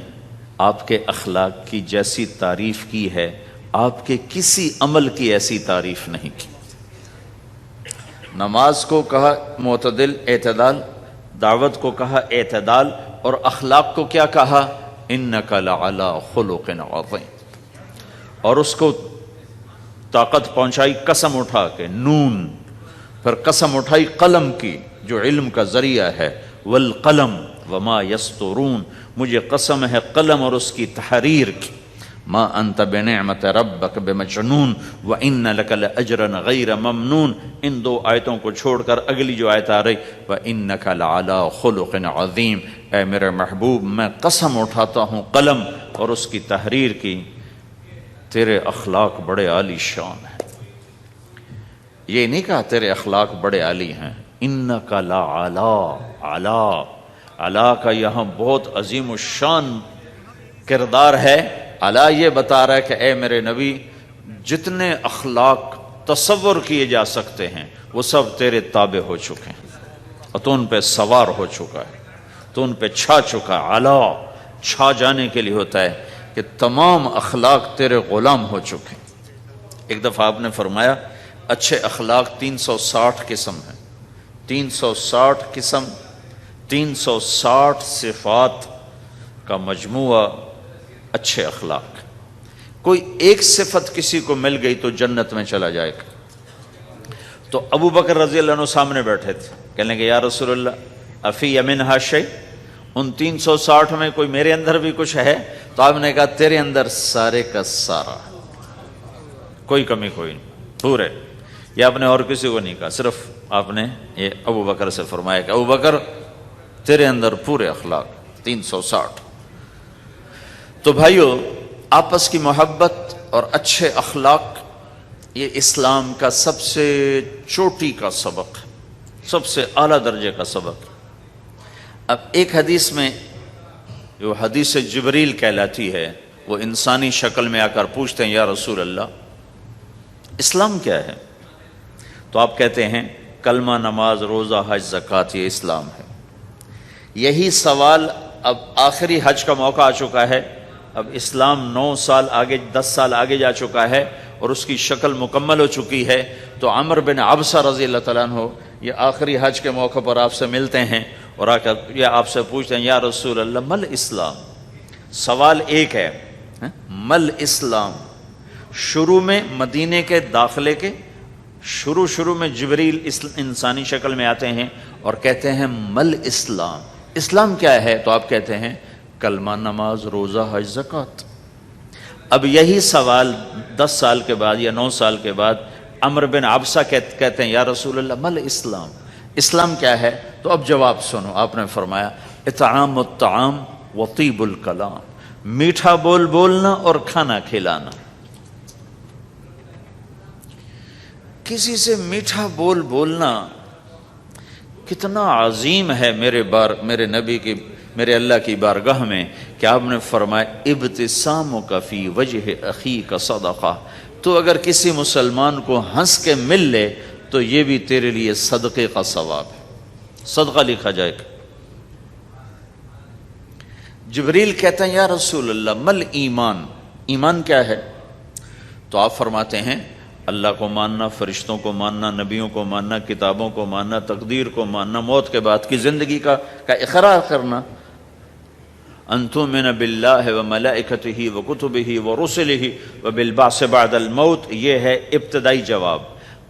آپ کے اخلاق کی جیسی تعریف کی ہے آپ کے کسی عمل کی ایسی تعریف نہیں کی. نماز کو کہا معتدل، اعتدال، دعوت کو کہا اعتدال، اور اخلاق کو کیا کہا؟ انک لعلی خلق عظیم. اور اس کو طاقت پہنچائی قسم اٹھا کے نون، پھر قسم اٹھائی قلم کی جو علم کا ذریعہ ہے، والقلم وما یسطرون، مجھے قسم ہے قلم اور اس کی تحریر کی، ما انت بنعمت ربک بمجنون وان لک لاجرا غیر ممنون۔ ان دو آیتوں کو چھوڑ کر اگلی جو آیت آ رہی، وانک لعلی خلق عظیم، اے میرے محبوب میں قسم اٹھاتا ہوں قلم اور اس کی تحریر کی، تیرے اخلاق بڑے عالی شان ہیں۔ یہ نہیں کہا تیرے اخلاق بڑے عالی ہیں، انک لعلی، علا، علا کا یہاں بہت عظیم الشان کردار ہے۔ علا یہ بتا رہا ہے کہ اے میرے نبی، جتنے اخلاق تصور کیے جا سکتے ہیں وہ سب تیرے تابع ہو چکے ہیں، اور تو ان پہ سوار ہو چکا ہے، تو ان پہ چھا چکا ہے۔ علا چھا جانے کے لیے ہوتا ہے کہ تمام اخلاق تیرے غلام ہو چکے ہیں۔ ایک دفعہ آپ نے فرمایا اچھے اخلاق 360 قسم ہیں، 360 قسم، 360 صفات کا مجموعہ اچھے اخلاق۔ کوئی ایک صفت کسی کو مل گئی تو جنت میں چلا جائے گا۔ تو ابو بکر رضی اللہ عنہ سامنے بیٹھے تھے، کہنے لگے یا رسول اللہ افی منہا شیء، ان 360 میں کوئی میرے اندر بھی کچھ ہے؟ تو آپ نے کہا تیرے اندر سارے کا سارا، کوئی کمی کوئی نہیں، پورے۔ یہ آپ نے اور کسی کو نہیں کہا، صرف آپ نے یہ ابو بکر سے فرمایا کہ ابو بکر تیرے اندر پورے اخلاق 360۔ تو بھائیو، آپس کی محبت اور اچھے اخلاق یہ اسلام کا سب سے چوٹی کا سبق ہے، سب سے اعلیٰ درجے کا سبق۔ اب ایک حدیث میں جو حدیث جبریل کہلاتی ہے، وہ انسانی شکل میں آ کر پوچھتے ہیں یا رسول اللہ اسلام کیا ہے؟ تو آپ کہتے ہیں کلمہ، نماز، روزہ، حج، زکوٰۃ، یہ اسلام ہے۔ یہی سوال اب آخری حج کا موقع آ چکا ہے، اب اسلام 9 سال آگے، 10 سال آگے جا چکا ہے اور اس کی شکل مکمل ہو چکی ہے۔ تو عمر بن عبسہ رضی اللہ تعالیٰ عنہ یہ آخری حج کے موقع پر آپ سے ملتے ہیں اور آ کر یہ آپ سے پوچھتے ہیں یا رسول اللہ مل اسلام؟ سوال ایک ہے، مل اسلام؟ شروع میں مدینے کے داخلے کے شروع میں جبریل انسانی شکل میں آتے ہیں اور کہتے ہیں مل اسلام، اسلام کیا ہے؟ تو آپ کہتے ہیں کلمہ، نماز، روزہ، حج، زکوٰۃ۔ اب یہی سوال 10 سال کے بعد یا 9 سال کے بعد عمر بن عبسہ کہتے ہیں یا رسول اللہ مل اسلام، اسلام کیا ہے؟ تو اب جواب سنو، آپ نے فرمایا اطعام الطعام وطیب الکلام، میٹھا بول بولنا اور کھانا کھلانا۔ کسی سے میٹھا بول بولنا کتنا عظیم ہے میرے نبی کی، میرے اللہ کی بارگاہ میں، کہ آپ نے فرمایا ابتسامک فی وجہ اخیک صدقہ، تو اگر کسی مسلمان کو ہنس کے مل لے تو یہ بھی تیرے لیے صدقے کا ثواب ہے، صدقہ لکھا جائے گا۔ جبریل کہتے ہیں یا رسول اللہ مل ایمان، ایمان کیا ہے؟ تو آپ فرماتے ہیں اللہ کو ماننا، فرشتوں کو ماننا، نبیوں کو ماننا، کتابوں کو ماننا، تقدیر کو ماننا، موت کے بعد کی زندگی کا اقرار کرنا، ان تؤمن باللہ وملائکتہ وکتبہ ورسلہ وبالبعث بعد الموت، یہ ہے ابتدائی جواب۔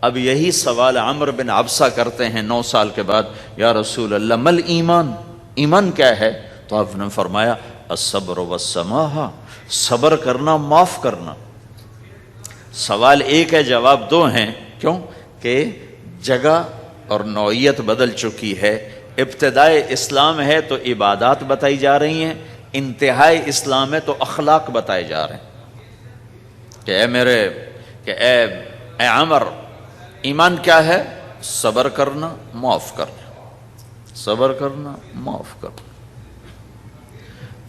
اب یہی سوال عمر بن عبسہ کرتے ہیں 9 سال کے بعد یا رسول اللہ مل ایمان، ایمان کیا ہے؟ تو آپ نے فرمایا الصبر والسماحہ، صبر کرنا، معاف کرنا۔ سوال ایک ہے، جواب 2 ہیں، کیوں کہ جگہ اور نوعیت بدل چکی ہے۔ ابتدائے اسلام ہے تو عبادات بتائی جا رہی ہیں، انتہائی اسلام ہے تو اخلاق بتائے جا رہے ہیں کہ اے عمر، ایمان کیا ہے؟ صبر کرنا، معاف کرنا، صبر کرنا، معاف کرنا۔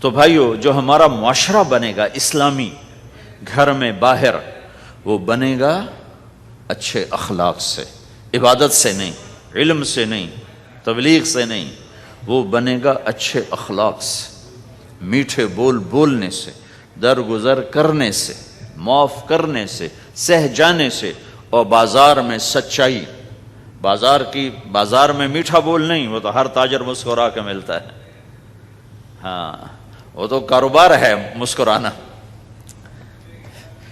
تو بھائیو، جو ہمارا معاشرہ بنے گا اسلامی، گھر میں باہر، وہ بنے گا اچھے اخلاق سے، عبادت سے نہیں، علم سے نہیں، تبلیغ سے نہیں، وہ بنے گا اچھے اخلاق سے، میٹھے بول بولنے سے، درگزر کرنے سے، معاف کرنے سے، سہ جانے سے، اور بازار میں سچائی، بازار میں میٹھا بول نہیں، وہ تو ہر تاجر مسکرا کے ملتا ہے، ہاں وہ تو کاروبار ہے مسکرانا۔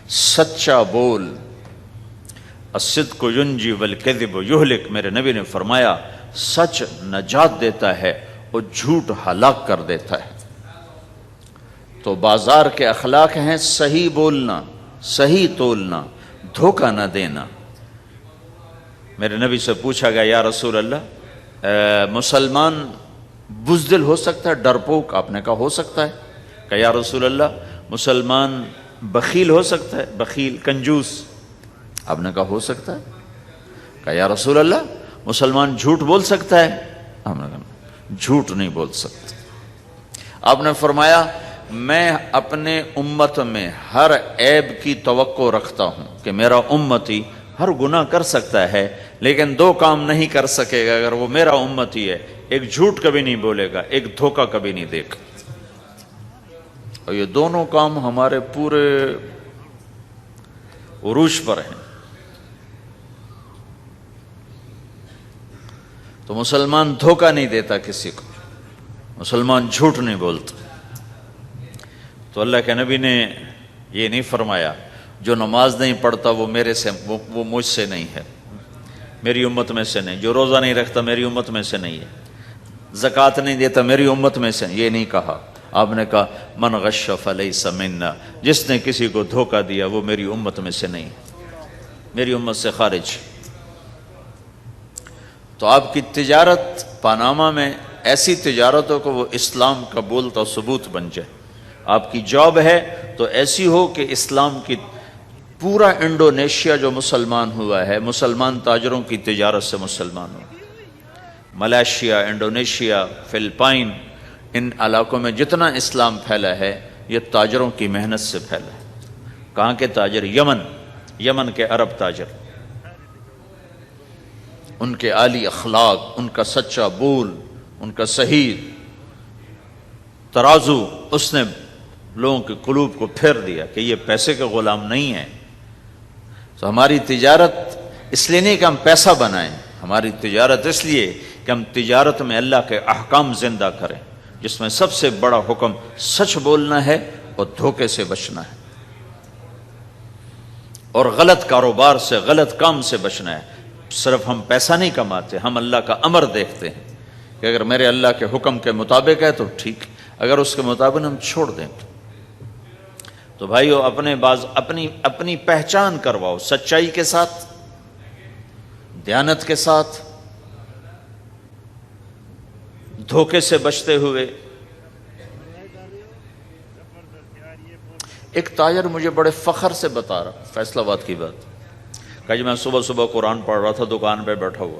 سچا بول، الصدق ینجی والکذب یہلک، میرے نبی نے فرمایا سچ نجات دیتا ہے اور جھوٹ ہلاک کر دیتا ہے۔ تو بازار کے اخلاق ہیں صحیح بولنا، صحیح تولنا، دھوکہ نہ دینا۔ میرے نبی سے پوچھا گیا یا رسول اللہ مسلمان بزدل ہو سکتا ہے، ڈرپوک؟ آپ نے کہا ہو سکتا ہے۔ کہ یا رسول اللہ مسلمان بخیل ہو سکتا ہے، بخیل کنجوس؟ آپ نے کہا ہو سکتا ہے۔ کہ یا رسول اللہ مسلمان جھوٹ بول سکتا ہے؟ آپ نے کہا جھوٹ نہیں بول سکتا۔ آپ نے فرمایا میں اپنے امت میں ہر عیب کی توقع رکھتا ہوں کہ میرا امتی ہر گناہ کر سکتا ہے لیکن دو کام نہیں کر سکے گا اگر وہ میرا امتی ہے، ایک جھوٹ کبھی نہیں بولے گا، ایک دھوکہ کبھی نہیں دے گا۔ اور یہ دونوں کام ہمارے پورے عروج پر ہیں۔ تو مسلمان دھوکہ نہیں دیتا کسی کو، مسلمان جھوٹ نہیں بولتا۔ تو اللہ کے نبی نے یہ نہیں فرمایا جو نماز نہیں پڑھتا وہ میرے سے، وہ مجھ سے نہیں ہے، میری امت میں سے نہیں، جو روزہ نہیں رکھتا میری امت میں سے نہیں ہے، زکوٰۃ نہیں دیتا میری امت میں سے، یہ نہیں کہا۔ آپ نے کہا من غش فلیس منا، جس نے کسی کو دھوکہ دیا وہ میری امت میں سے نہیں، میری امت سے خارج۔ تو آپ کی تجارت پاناما میں ایسی تجارت ہو کہ وہ اسلام کا بولتا ثبوت بن جائے۔ آپ کی جاب ہے تو ایسی ہو کہ اسلام کی پورا انڈونیشیا جو مسلمان ہوا ہے، مسلمان تاجروں کی تجارت سے مسلمان ہو۔ ملائیشیا، انڈونیشیا، فلپائن، ان علاقوں میں جتنا اسلام پھیلا ہے یہ تاجروں کی محنت سے پھیلا ہے۔ کہاں کے تاجر؟ یمن کے عرب تاجر، ان کے عالی اخلاق، ان کا سچا بول، ان کا صحیح ترازو، اس نے لوگوں کے قلوب کو پھیر دیا کہ یہ پیسے کے غلام نہیں ہیں۔ تو ہماری تجارت اس لیے نہیں کہ ہم پیسہ بنائیں، ہماری تجارت اس لیے کہ ہم تجارت میں اللہ کے احکام زندہ کریں، جس میں سب سے بڑا حکم سچ بولنا ہے اور دھوکے سے بچنا ہے، اور غلط کاروبار سے، غلط کام سے بچنا ہے۔ صرف ہم پیسہ نہیں کماتے، ہم اللہ کا امر دیکھتے ہیں کہ اگر میرے اللہ کے حکم کے مطابق ہے تو ٹھیک، اگر اس کے مطابق ہم چھوڑ دیں تو بھائیو اپنی پہچان کرواؤ سچائی کے ساتھ، دیانت کے ساتھ، دھوکے سے بچتے ہوئے۔ ایک تاجر مجھے بڑے فخر سے بتا رہا، فیصل آباد کی بات، کہ جب میں صبح صبح قرآن پڑھ رہا تھا دکان پہ بیٹھا ہوا،